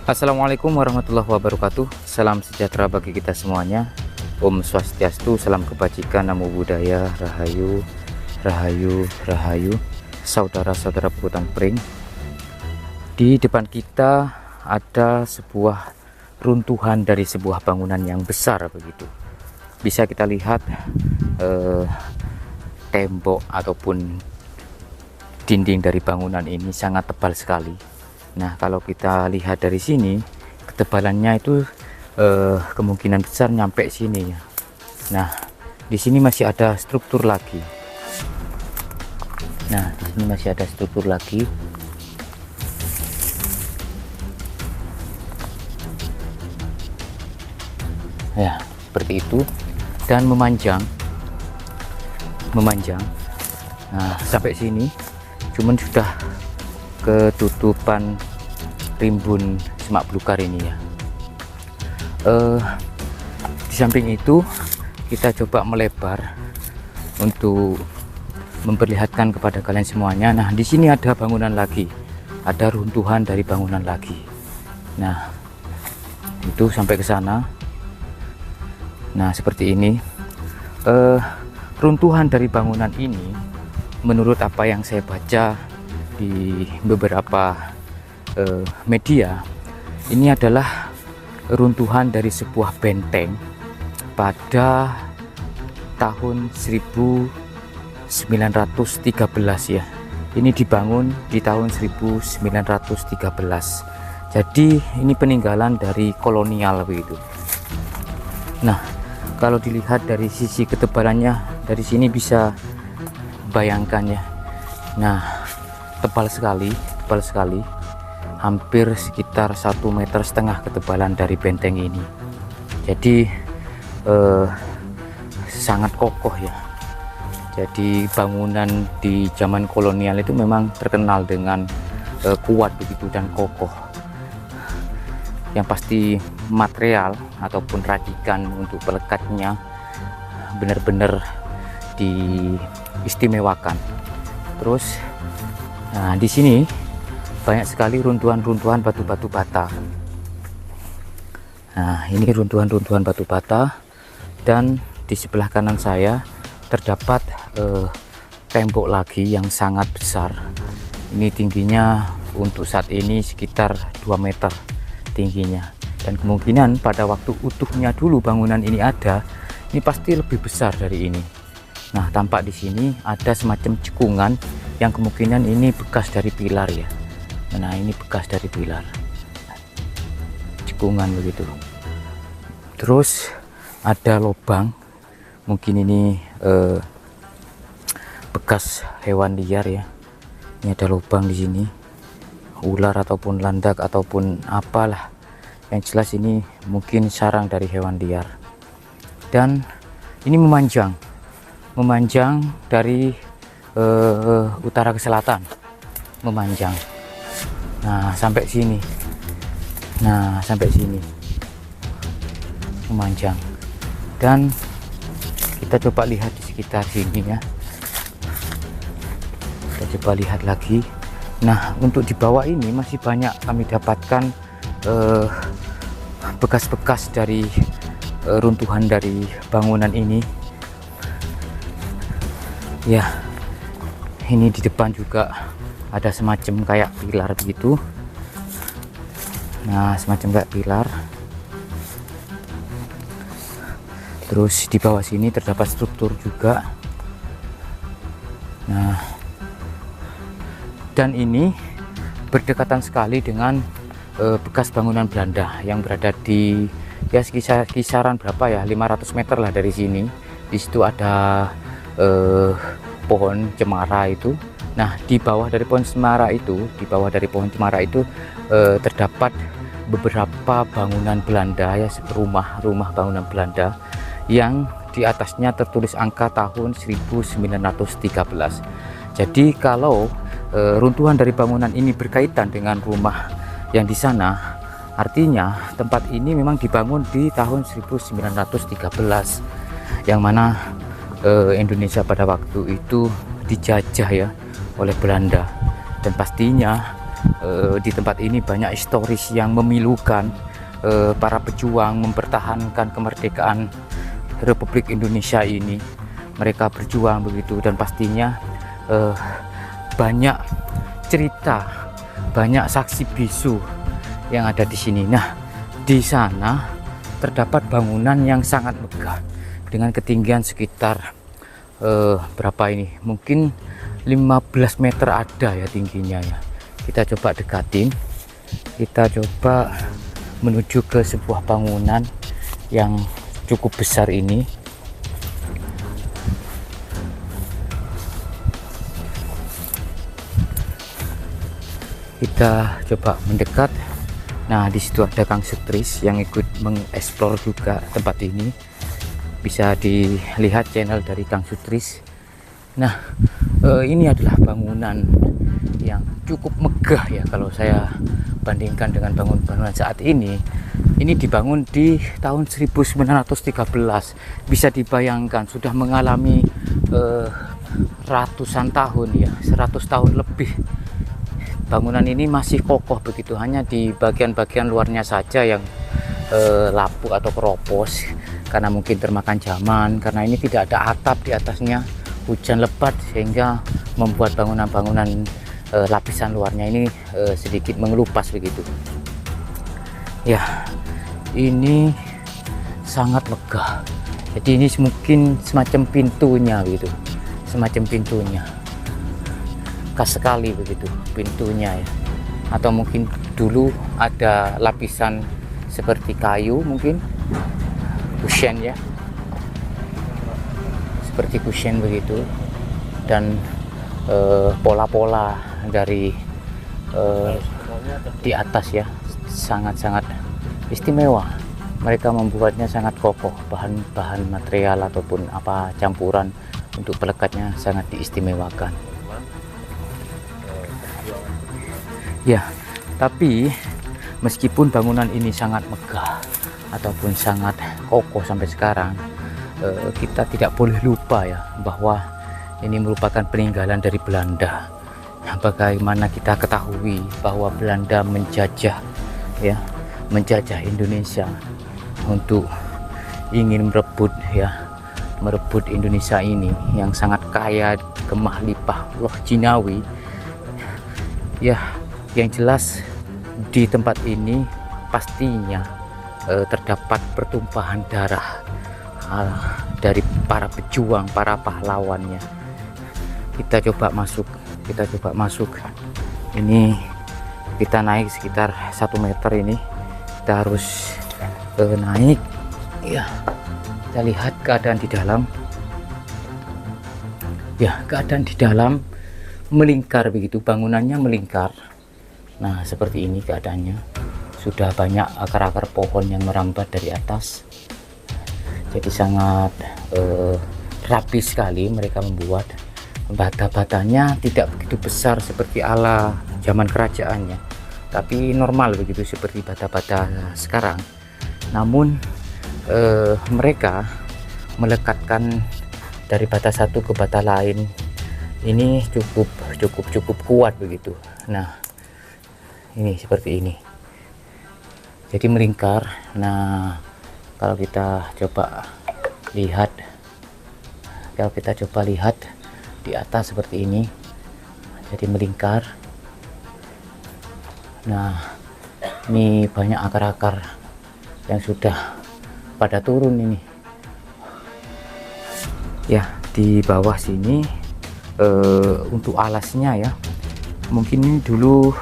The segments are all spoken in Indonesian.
Assalamualaikum warahmatullahi wabarakatuh. Salam sejahtera bagi kita semuanya. Om Swastiastu, salam kebajikan, namo buddhaya, rahayu, rahayu, rahayu. Saudara-saudara Pukutan Pring, di depan kita ada sebuah runtuhan dari sebuah bangunan yang besar begitu. Bisa kita lihat tembok ataupun dinding dari bangunan ini sangat tebal sekali. Nah, kalau kita lihat dari sini, ketebalannya itu kemungkinan besar nyampe sini ya. Nah, di sini masih ada struktur lagi. Nah, di sini masih ada struktur lagi. Ya, seperti itu. Dan memanjang. Nah, sampai sini cuman sudah ketutupan rimbun semak belukar ini ya. Di samping itu kita coba melebar untuk memperlihatkan kepada kalian semuanya. Nah, di sini ada bangunan lagi, ada runtuhan dari bangunan lagi. Nah, itu sampai ke sana. Nah, seperti ini. Runtuhan dari bangunan ini, menurut apa yang saya baca di beberapa media, ini adalah runtuhan dari sebuah benteng pada tahun 1913 ya. Ini dibangun di tahun 1913. Jadi ini peninggalan dari kolonial begitu. Nah, kalau dilihat dari sisi ketebalannya, dari sini bisa bayangkan ya. Nah, tebal sekali, hampir sekitar 1,5 meter ketebalan dari benteng ini. Jadi sangat kokoh ya. Jadi bangunan di zaman kolonial itu memang terkenal dengan kuat begitu dan kokoh. Yang pasti material ataupun racikan untuk pelekatnya benar-benar diistimewakan. Terus, nah di sini banyak sekali runtuhan-runtuhan batu-batu bata. Nah, ini runtuhan-runtuhan batu bata, dan di sebelah kanan saya terdapat tembok lagi yang sangat besar. Ini tingginya untuk saat ini sekitar 2 meter tingginya, dan kemungkinan pada waktu utuhnya dulu bangunan ini ada, ini pasti lebih besar dari ini. Nah, tampak di sini ada semacam cekungan yang kemungkinan ini bekas dari pilar ya. Nah, ini bekas dari pilar, cekungan begitu. Terus ada lubang, mungkin ini bekas hewan liar ya. Ini ada lubang di sini, ular ataupun landak ataupun apalah, yang jelas ini mungkin sarang dari hewan liar. Dan ini memanjang dari utara ke selatan, memanjang. Nah, sampai sini. Nah, sampai sini memanjang. Dan kita coba lihat di sekitar sini ya. Kita coba lihat lagi. Nah, untuk di bawah ini masih banyak kami dapatkan bekas-bekas dari runtuhan dari bangunan ini ya. Ini di depan juga ada semacam kayak pilar begitu. Nah, semacam kayak pilar. Terus di bawah sini terdapat struktur juga. Nah, dan ini berdekatan sekali dengan bekas bangunan Belanda yang berada di ya kisaran berapa ya, 500 meter lah dari sini. Di situ ada pohon cemara itu. Nah, di bawah dari pohon cemara itu, terdapat beberapa bangunan Belanda ya, rumah bangunan Belanda yang di atasnya tertulis angka tahun 1913. Jadi kalau runtuhan dari bangunan ini berkaitan dengan rumah yang di sana, artinya tempat ini memang dibangun di tahun 1913, yang mana Indonesia pada waktu itu dijajah ya oleh Belanda, dan pastinya Di tempat ini banyak historis yang memilukan. Para pejuang mempertahankan kemerdekaan Republik Indonesia ini, mereka berjuang begitu, dan pastinya banyak cerita, banyak saksi bisu yang ada di sini. Nah, di sana terdapat bangunan yang sangat megah dengan ketinggian sekitar berapa ini? Mungkin 15 meter ada ya tingginya ya. Kita coba dekatin, kita coba menuju ke sebuah bangunan yang cukup besar ini. Kita coba mendekat. Nah, di situ ada Kang Sutris yang ikut mengeksplor juga tempat ini. Bisa dilihat channel dari Kang Sutris. Nah, ini adalah bangunan yang cukup megah ya kalau saya bandingkan dengan bangunan saat ini. Ini dibangun di tahun 1913. Bisa dibayangkan sudah mengalami ratusan tahun ya, 100 tahun lebih. Bangunan ini masih kokoh begitu, hanya di bagian-bagian luarnya saja yang lapuk atau keropos karena mungkin termakan zaman, karena ini tidak ada atap di atasnya, hujan lebat sehingga membuat bangunan-bangunan lapisan luarnya ini sedikit mengelupas begitu ya. Ini sangat megah, jadi ini mungkin semacam pintunya gitu, semacam pintunya khas sekali begitu pintunya ya, atau mungkin dulu ada lapisan seperti kayu, mungkin cushion ya, seperti cushion begitu, dan pola-pola dari di atas ya sangat-sangat istimewa. Mereka membuatnya sangat kokoh, bahan-bahan material ataupun apa campuran untuk pelekatnya sangat diistimewakan ya. Tapi meskipun bangunan ini sangat megah ataupun sangat kokoh sampai sekarang, kita tidak boleh lupa ya bahwa ini merupakan peninggalan dari Belanda. Bagaimana kita ketahui bahwa Belanda menjajah ya, menjajah Indonesia untuk ingin merebut Indonesia ini yang sangat kaya gemah limpah loh jinawi ya. Yang jelas di tempat ini pastinya terdapat pertumpahan darah dari para pejuang, para pahlawannya. Kita coba masuk. Ini kita naik sekitar 1 meter ini. Kita harus naik ya. Kita lihat keadaan di dalam ya, keadaan di dalam melingkar begitu, bangunannya melingkar. Nah, seperti ini keadaannya. Sudah banyak akar-akar pohon yang merambat dari atas, jadi sangat rapi sekali. Mereka membuat bata-batanya tidak begitu besar seperti ala zaman kerajaannya, tapi normal begitu seperti bata-bata sekarang. Namun mereka melekatkan dari bata satu ke bata lain ini cukup kuat begitu. Nah, ini seperti ini, jadi melingkar. Nah, kalau kita coba lihat di atas seperti ini, jadi melingkar. Nah, ini banyak akar-akar yang sudah pada turun ini ya. Di bawah sini untuk alasnya ya, mungkin ini dulu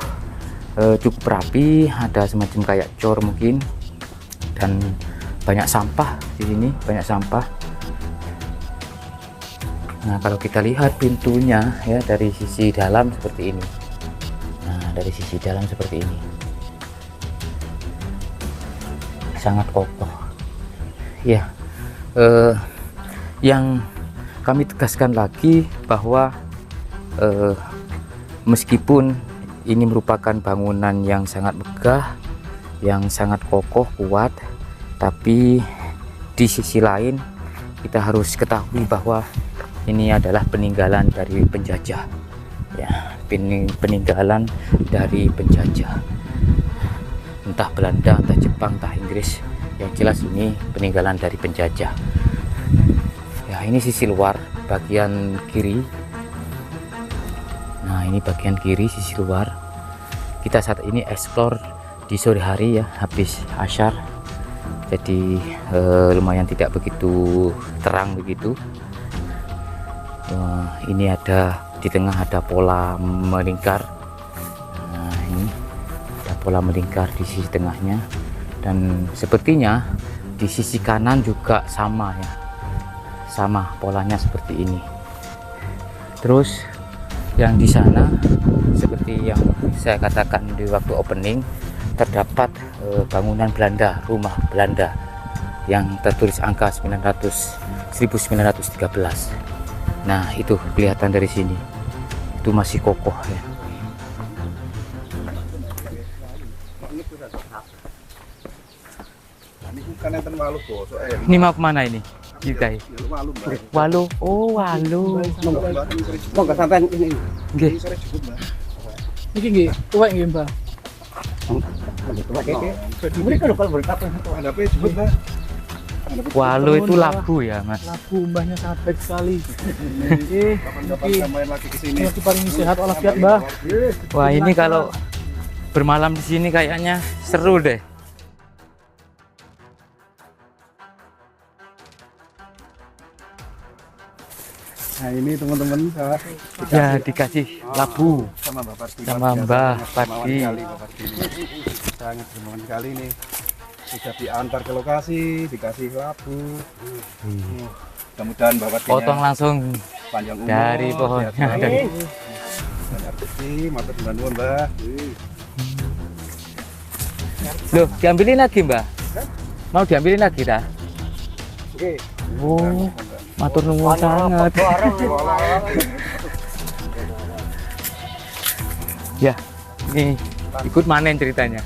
cukup rapi, ada semacam kayak cor mungkin, dan banyak sampah di sini, banyak sampah. Nah, kalau kita lihat pintunya ya dari sisi dalam seperti ini. Nah, dari sisi dalam seperti ini, sangat kokoh ya. Yang kami tegaskan lagi bahwa meskipun ini merupakan bangunan yang sangat megah, yang sangat kokoh, kuat, tapi di sisi lain kita harus ketahui bahwa ini adalah peninggalan dari penjajah Ya, peninggalan dari penjajah, entah Belanda, entah Jepang, entah Inggris. Yang jelas ini peninggalan dari penjajah. Ya, ini sisi luar bagian kiri. Nah, ini bagian kiri sisi luar. Kita saat ini explore di sore hari ya, habis asyar. Jadi lumayan tidak begitu terang begitu. Ini ada di tengah ada pola melingkar. Nah, ini ada pola melingkar di sisi tengahnya, dan sepertinya di sisi kanan juga sama ya, sama polanya seperti ini. Terus yang di sana seperti yang saya katakan di waktu opening, terdapat bangunan Belanda, rumah Belanda yang tertulis angka 1913. Nah, itu kelihatan dari sini, itu masih kokoh ya. Ini mau kemana ini kita? Walu, oh Walu. Mau nggak sampai ini? Nggih. Ini nggih, tuwek nggih Mbah. Ini kalau berkata ada apa sebut Mbah? Walu itu labu ya Mas. Labu Mbahnya sangat baik sekali. Kapan main lagi ke sini? Lagi paling sehat walafiat Mbah. Wah, ini kalau bermalam di sini kayaknya seru deh. Nah, ini teman-teman Ya, dikasih labu sama Mbak Parti. sama Mbah Parti. Sangat bermanfaat sekali nih. Sudah diantar ke lokasi, dikasih labu. Mudah-mudahan Mbak Partinya Potong langsung panjang umur dari pohonnya. Dari banyak rezeki, matur nuwun Mbah. Loh, diambilin lagi Mbah? Mau diambilin lagi dah? Oke. Oh, matur nuwun sangat. Ya, ini ikut manen ceritanya.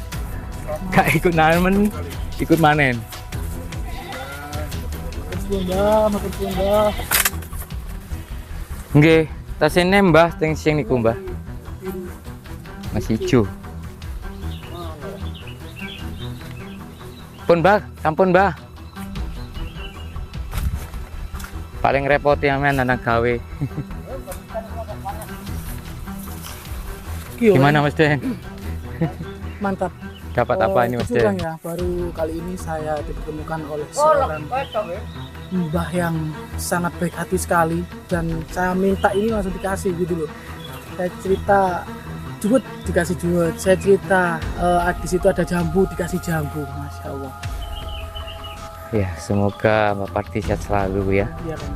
Gak ikut namen, ikut manen. Matur nuwun Mbah. Nggih, tasene Mbah teng sing niku Mbah. Masih hijau. Pun Mbah, sampun Mbah. Paling repot yang men anak gawe. Gimana Mas Den? Mantap. Dapat apa ini Mas Den? Ya, baru kali ini saya dipertemukan oleh seorang Mbah yang sangat baik hati sekali, dan saya minta ini langsung dikasih gitu loh. Saya cerita juhud dikasih juhud, saya cerita di situ ada jambu dikasih jambu, masya Allah. Ya, semoga Mbak Parti sehat selalu ya. Iya kan.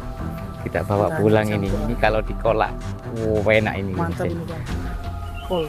Kita bawa pulang ini. Ini kalau dikolak, enak ini. Mantap Mas Den. ini kan. Full.